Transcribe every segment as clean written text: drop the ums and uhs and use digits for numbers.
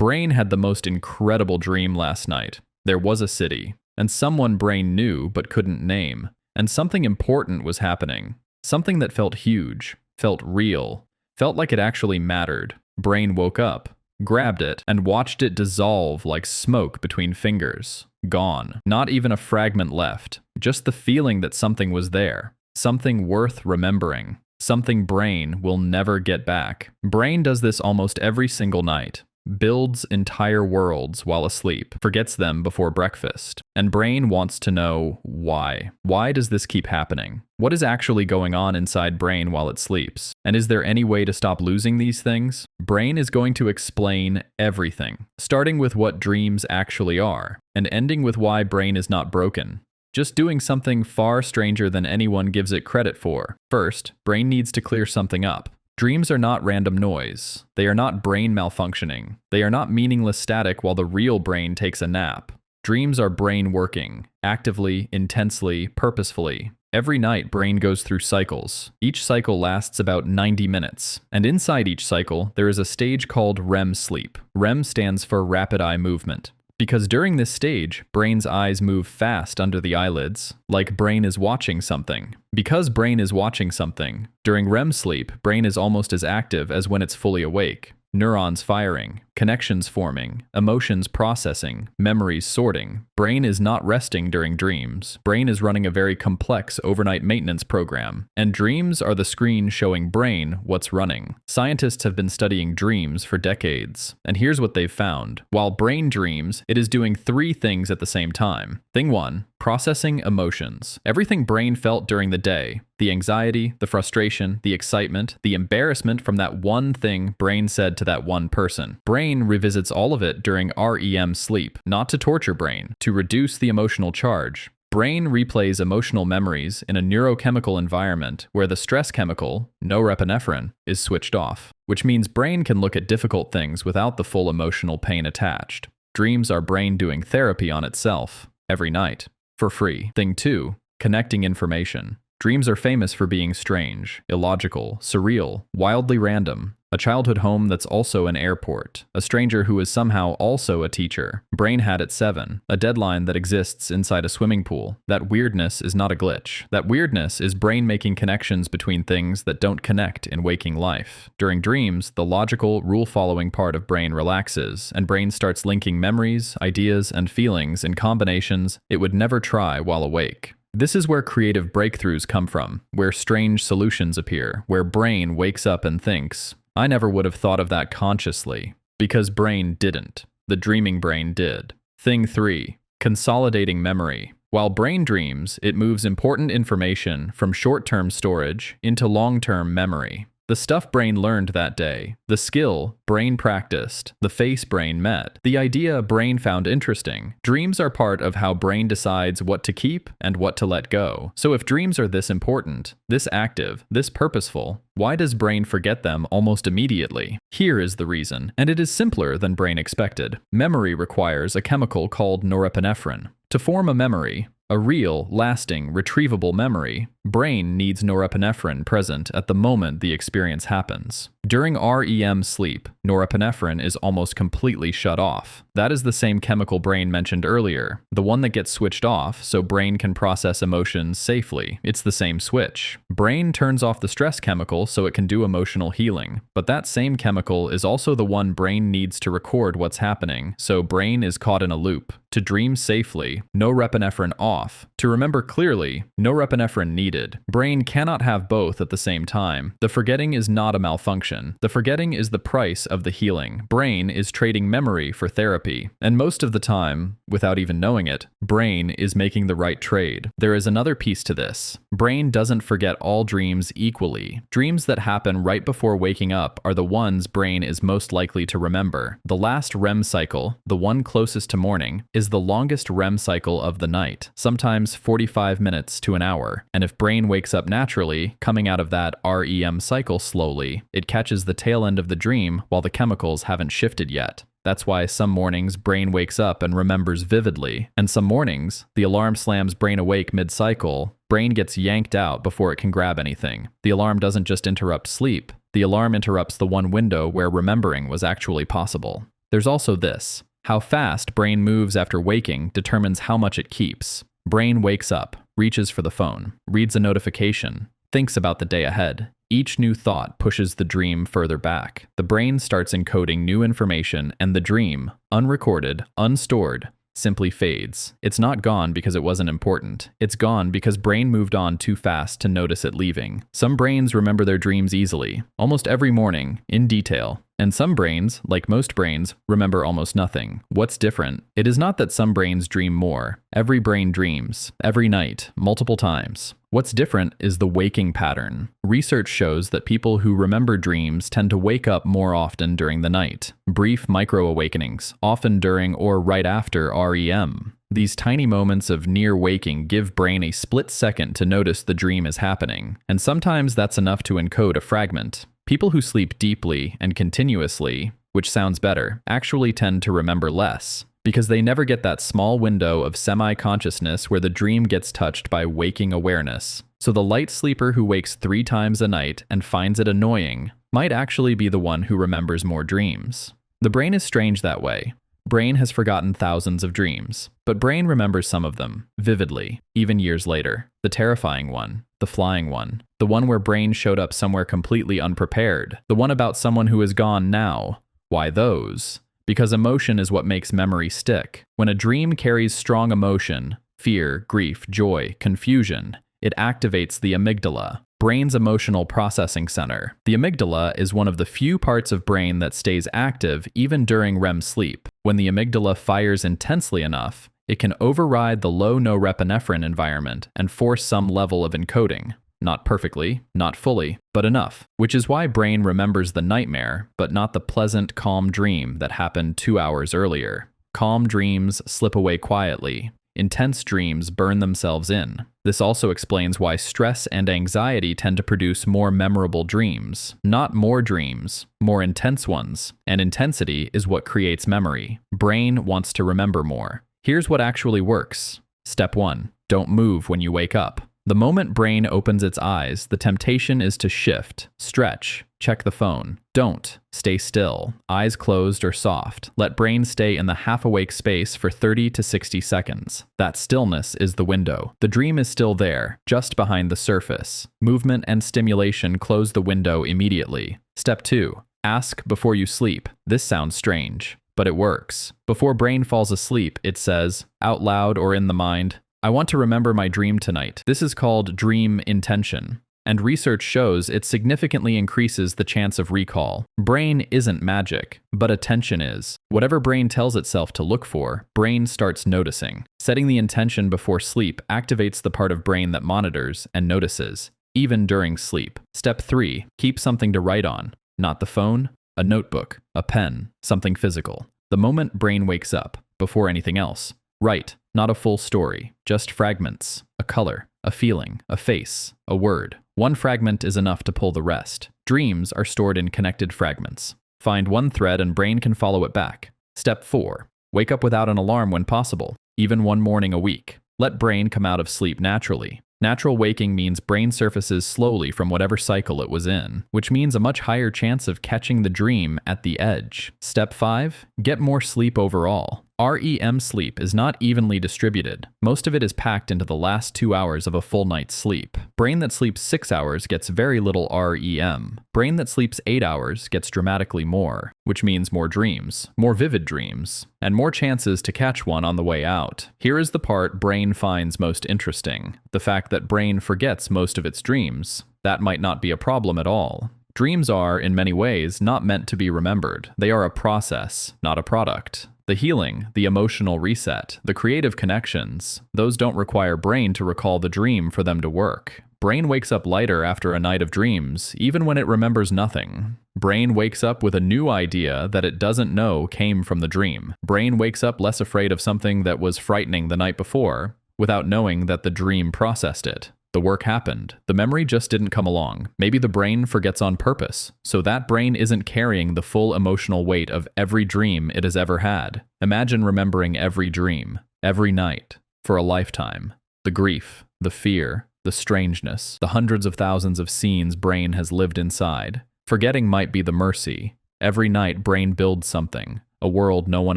Brain had the most incredible dream last night. There was a city, and someone Brain knew but couldn't name, and something important was happening. Something that felt huge, felt real, felt like it actually mattered. Brain woke up, grabbed it, and watched it dissolve like smoke between fingers. Gone. Not even a fragment left. Just the feeling that something was there. Something worth remembering. Something Brain will never get back. Brain does this almost every single night. Builds entire worlds while asleep, forgets them before breakfast. And Brain wants to know why. Why does this keep happening? What is actually going on inside Brain while it sleeps? And is there any way to stop losing these things? Brain is going to explain everything, starting with what dreams actually are, and ending with why Brain is not broken. Just doing something far stranger than anyone gives it credit for. First, Brain needs to clear something up. Dreams are not random noise. They are not brain malfunctioning. They are not meaningless static while the real brain takes a nap. Dreams are brain working, actively, intensely, purposefully. Every night, Brain goes through cycles. Each cycle lasts about 90 minutes. And inside each cycle, there is a stage called REM sleep. REM stands for rapid eye movement. Because during this stage, Brain's eyes move fast under the eyelids, like Brain is watching something. Because Brain is watching something, during REM sleep, Brain is almost as active as when it's fully awake. Neurons firing, connections forming, emotions processing, memories sorting. Brain is not resting during dreams. Brain is running a very complex overnight maintenance program, and dreams are the screen showing Brain what's running. Scientists have been studying dreams for decades, and here's what they've found. While Brain dreams, it is doing 3 things at the same time. Thing 1, processing emotions. Everything Brain felt during the day, the anxiety, the frustration, the excitement, the embarrassment from that one thing Brain said to that one person. Brain revisits all of it during REM sleep, not to torture Brain, to reduce the emotional charge. Brain replays emotional memories in a neurochemical environment where the stress chemical, norepinephrine, is switched off, which means Brain can look at difficult things without the full emotional pain attached. Dreams are Brain doing therapy on itself, every night, for free. Thing 2, connecting information. Dreams are famous for being strange, illogical, surreal, wildly random. A childhood home that's also an airport. A stranger who is somehow also a teacher. Brain had at 7. A deadline that exists inside a swimming pool. That weirdness is not a glitch. That weirdness is Brain making connections between things that don't connect in waking life. During dreams, the logical, rule-following part of Brain relaxes, and Brain starts linking memories, ideas, and feelings in combinations it would never try while awake. This is where creative breakthroughs come from, where strange solutions appear, where Brain wakes up and thinks, I never would have thought of that consciously, because Brain didn't. The dreaming Brain did. Thing 3, consolidating memory. While Brain dreams, it moves important information from short-term storage into long-term memory. The stuff Brain learned that day, the skill Brain practiced, the face Brain met, the idea Brain found interesting. Dreams are part of how Brain decides what to keep and what to let go. So if dreams are this important, this active, this purposeful, why does Brain forget them almost immediately? Here is the reason, and it is simpler than Brain expected. Memory requires a chemical called norepinephrine. To form a memory, a real, lasting, retrievable memory, Brain needs norepinephrine present at the moment the experience happens. During REM sleep, norepinephrine is almost completely shut off. That is the same chemical Brain mentioned earlier, the one that gets switched off so Brain can process emotions safely. It's the same switch. Brain turns off the stress chemical so it can do emotional healing, but that same chemical is also the one Brain needs to record what's happening, so Brain is caught in a loop. To dream safely, norepinephrine off. To remember clearly, norepinephrine needed. Brain cannot have both at the same time. The forgetting is not a malfunction. The forgetting is the price of the healing. Brain is trading memory for therapy. And most of the time, without even knowing it, Brain is making the right trade. There is another piece to this. Brain doesn't forget all dreams equally. Dreams that happen right before waking up are the ones Brain is most likely to remember. The last REM cycle, the one closest to morning, is the longest REM cycle of the night, sometimes 45 minutes to an hour. And if Brain wakes up naturally, coming out of that REM cycle slowly, it catches the tail end of the dream while the chemicals haven't shifted yet. That's why some mornings Brain wakes up and remembers vividly, and some mornings, the alarm slams Brain awake mid-cycle, Brain gets yanked out before it can grab anything. The alarm doesn't just interrupt sleep, the alarm interrupts the one window where remembering was actually possible. There's also this. How fast brain moves after waking determines how much it keeps. Brain wakes up, reaches for the phone, reads a notification, thinks about the day ahead. Each new thought pushes the dream further back. The brain starts encoding new information, and the dream, unrecorded, unstored, simply fades. It's not gone because it wasn't important. It's gone because brain moved on too fast to notice it leaving. Some brains remember their dreams easily, almost every morning, in detail. And some brains, like most brains, remember almost nothing. What's different? It is not that some brains dream more. Every brain dreams, every night, multiple times. What's different is the waking pattern. Research shows that people who remember dreams tend to wake up more often during the night. Brief micro-awakenings, often during or right after REM. These tiny moments of near waking give brain a split second to notice the dream is happening, and sometimes that's enough to encode a fragment. People who sleep deeply and continuously, which sounds better, actually tend to remember less, because they never get that small window of semi-consciousness where the dream gets touched by waking awareness. So the light sleeper who wakes 3 times a night and finds it annoying might actually be the one who remembers more dreams. The brain is strange that way. Brain has forgotten thousands of dreams, but brain remembers some of them, vividly, even years later. The terrifying one, the flying one, the one where brain showed up somewhere completely unprepared, the one about someone who is gone now. Why those? Because emotion is what makes memory stick. When a dream carries strong emotion, fear, grief, joy, confusion, it activates the amygdala, brain's emotional processing center. The amygdala is one of the few parts of brain that stays active even during REM sleep. When the amygdala fires intensely enough, it can override the low norepinephrine environment and force some level of encoding. Not perfectly, not fully, but enough. Which is why brain remembers the nightmare, but not the pleasant, calm dream that happened 2 hours earlier. Calm dreams slip away quietly. Intense dreams burn themselves in. This also explains why stress and anxiety tend to produce more memorable dreams. Not more dreams, more intense ones. And intensity is what creates memory. Brain wants to remember more. Here's what actually works. Step 1. Don't move when you wake up. The moment brain opens its eyes, the temptation is to shift, stretch, check the phone. Don't. Stay still, eyes closed or soft. Let brain stay in the half-awake space for 30 to 60 seconds. That stillness is the window. The dream is still there, just behind the surface. Movement and stimulation close the window immediately. Step 2. Ask before you sleep. This sounds strange, but it works. Before brain falls asleep, it says, out loud or in the mind, I want to remember my dream tonight. This is called dream intention, and research shows it significantly increases the chance of recall. Brain isn't magic, but attention is. Whatever brain tells itself to look for, brain starts noticing. Setting the intention before sleep activates the part of brain that monitors and notices, even during sleep. Step 3. Keep something to write on. Not the phone, a notebook, a pen, something physical. The moment brain wakes up, before anything else, write. Not a full story, just fragments, a color, a feeling, a face, a word. One fragment is enough to pull the rest. Dreams are stored in connected fragments. Find one thread and brain can follow it back. Step 4. Wake up without an alarm when possible, even one morning a week. Let brain come out of sleep naturally. Natural waking means brain surfaces slowly from whatever cycle it was in, which means a much higher chance of catching the dream at the edge. Step 5. Get more sleep overall. REM sleep is not evenly distributed. Most of it is packed into the last 2 hours of a full night's sleep. Brain that sleeps 6 hours gets very little REM. Brain that sleeps 8 hours gets dramatically more, which means more dreams, more vivid dreams, and more chances to catch one on the way out. Here is the part brain finds most interesting. The fact that brain forgets most of its dreams. That might not be a problem at all. Dreams are, in many ways, not meant to be remembered. They are a process, not a product. The healing, the emotional reset, the creative connections, those don't require brain to recall the dream for them to work. Brain wakes up lighter after a night of dreams, even when it remembers nothing. Brain wakes up with a new idea that it doesn't know came from the dream. Brain wakes up less afraid of something that was frightening the night before, without knowing that the dream processed it. The work happened. The memory just didn't come along. Maybe the brain forgets on purpose, so that brain isn't carrying the full emotional weight of every dream it has ever had. Imagine remembering every dream, every night, for a lifetime. The grief, the fear, the strangeness, the hundreds of thousands of scenes brain has lived inside. Forgetting might be the mercy. Every night brain builds something, a world no one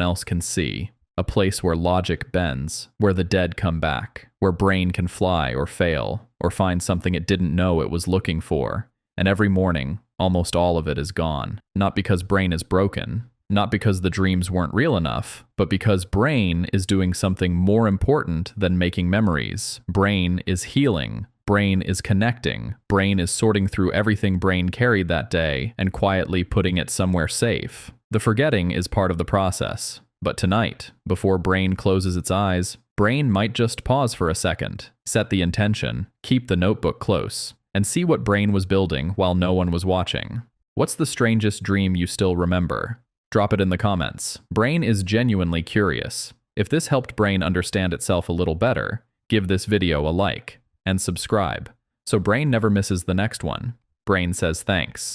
else can see, a place where logic bends, where the dead come back, where Brain can fly or fail, or find something it didn't know it was looking for. And every morning, almost all of it is gone. Not because Brain is broken, not because the dreams weren't real enough, but because Brain is doing something more important than making memories. Brain is healing. Brain is connecting. Brain is sorting through everything Brain carried that day and quietly putting it somewhere safe. The forgetting is part of the process. But tonight, before Brain closes its eyes, Brain might just pause for a second, set the intention, keep the notebook close, and see what Brain was building while no one was watching. What's the strangest dream you still remember? Drop it in the comments. Brain is genuinely curious. If this helped Brain understand itself a little better, give this video a like and subscribe so Brain never misses the next one. Brain says thanks.